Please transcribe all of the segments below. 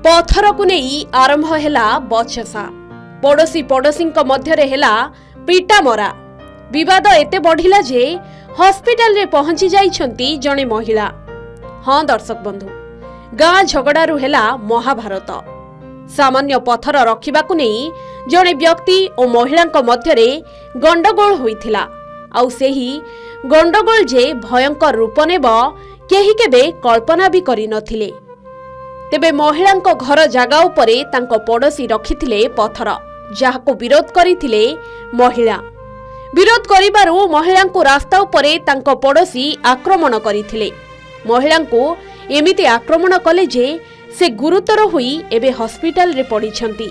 पथर को नहीं आरंभ है बचसा पड़ोशी पड़ोशी मध्य पीटा मरा विवाद एते बढ़िला जे हॉस्पिटल रे पहुंची जाइछंती जणे महिला। हाँ दर्शक बंधु, गाँ झगड़ारू है महाभारत। सामान्य पथर रखिबाकु नहीं जणे व्यक्ति और महिला मध्य गंडगोल होइथिला। आउ सेही गंडगोल जे भयंकर रूप नेब केही केबे कल्पना भी करि नथिले। तेबे महिला घर जागा उपरे तांको पड़ोशी रखिथिले पथर, जाहाको विरोध करिथिले महिला। विरोध करिबारु महिला रास्ता उपरे तांको पड़ोशी आक्रमण करिथिले। महिला एमिति आक्रमण कले जे से गुरुतर होई एबे हॉस्पिटल रे पड़िछंती।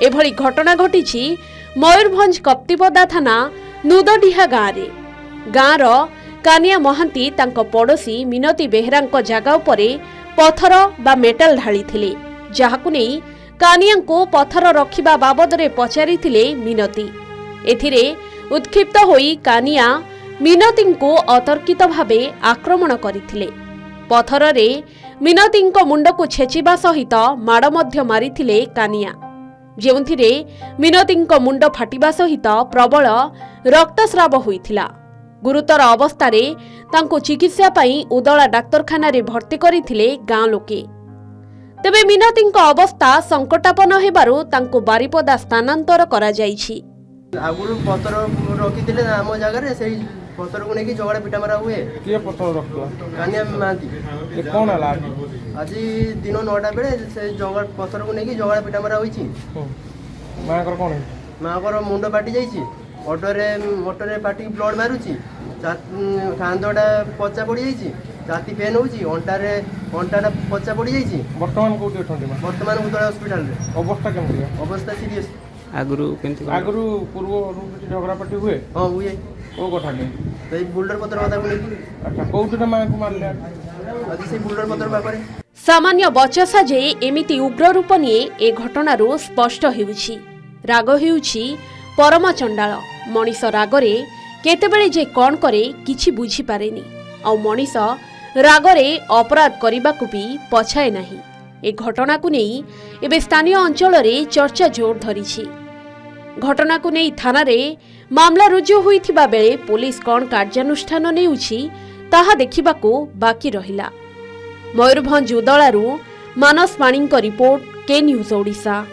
एभली घटना घटिछि मयूरभंज कप्तिपदा थाना नुदडीहा गाँव रे। गाँवर कानिया महांती तांको पड़ोशी मिनती बेहेरांको जागा उपरे पथर बा मेटाल ढाळिथिले, जाहाकु नै कानियांको पथर रखिबा बाबदरे पचारिथिले मिनती। एथिरे उत्क्षिप्त होई कानिया मिनतींको अतर्कित भावे आक्रमण करिथिले। पथररे मिनतींको मुंडको छेचिबा सहित माड़ मध्य मारिथिले कानिया, जेउथिरे मिनतींको मुंड फाटिबा सहित प्रबल रक्तस्राव होइथिला। गुरुतर अवस्थारे तांको चिकित्सा पई उदला डाक्तरखाना रे भर्ती करिथिले गाँ लोके। तेबे मिनतींको अवस्था संकटापन्न हेबारु तांको बारिपदा स्थानांतर करा जाइछि। आगुरु पतर रखिथिले हम जगह रे सेही पतर को नेकी झगड़ा पिटा मारा हुए। के पतर रखला कानिया मांती ए कोन हला आज दिन 9टा बेले से झगड़ा पतर को नेकी झगड़ा पिटा मारा होइछि। मां कर कोन मां कर मुंड फाटी जाइछि, ऑटोरे फाटी ब्लड मारुछि, खांदटा पचा पड़ी जाइछि, छाती पेन होछि, अंटाटा पचा पड़ी जाइछि। वर्तमान कोठी अठंडी मा वर्तमान उदला हॉस्पिटल रे अवस्था केमति अवस्था सीरियस। आगुरु पूर्व झगड़ा पाटी हुए। हां हुए ओ कथा के तो बुल्डर पत्र कथा को नेकी। अच्छा कोठटा मां को मारले आज से बुल्डर पत्र बापरे सामान्य बचसा जे एमिति उग्र रूप निये ए घटनारू स्पष्ट हेउछि। राग हेउछि परम चंडाल। मनीष रागरे केतेबेले जे कौन करे किछि बुझी पारेनी, आ मनीष रागरे अपराध करबाकू भी पछाए नाही। ए घटना को नहीं एबे स्थानीय अंचल रे चर्चा जोर धरिछि। घटना को नहीं थाना रे मामला रुजु होइथिबा बेले पुलिस कौन कार्यानुष्ठान नेउछि ताहा देखिबाकू बाकी रहिला। मयूरभंज उदलारू मानस माणींको रिपोर्ट, के न्यूज ओडिशा।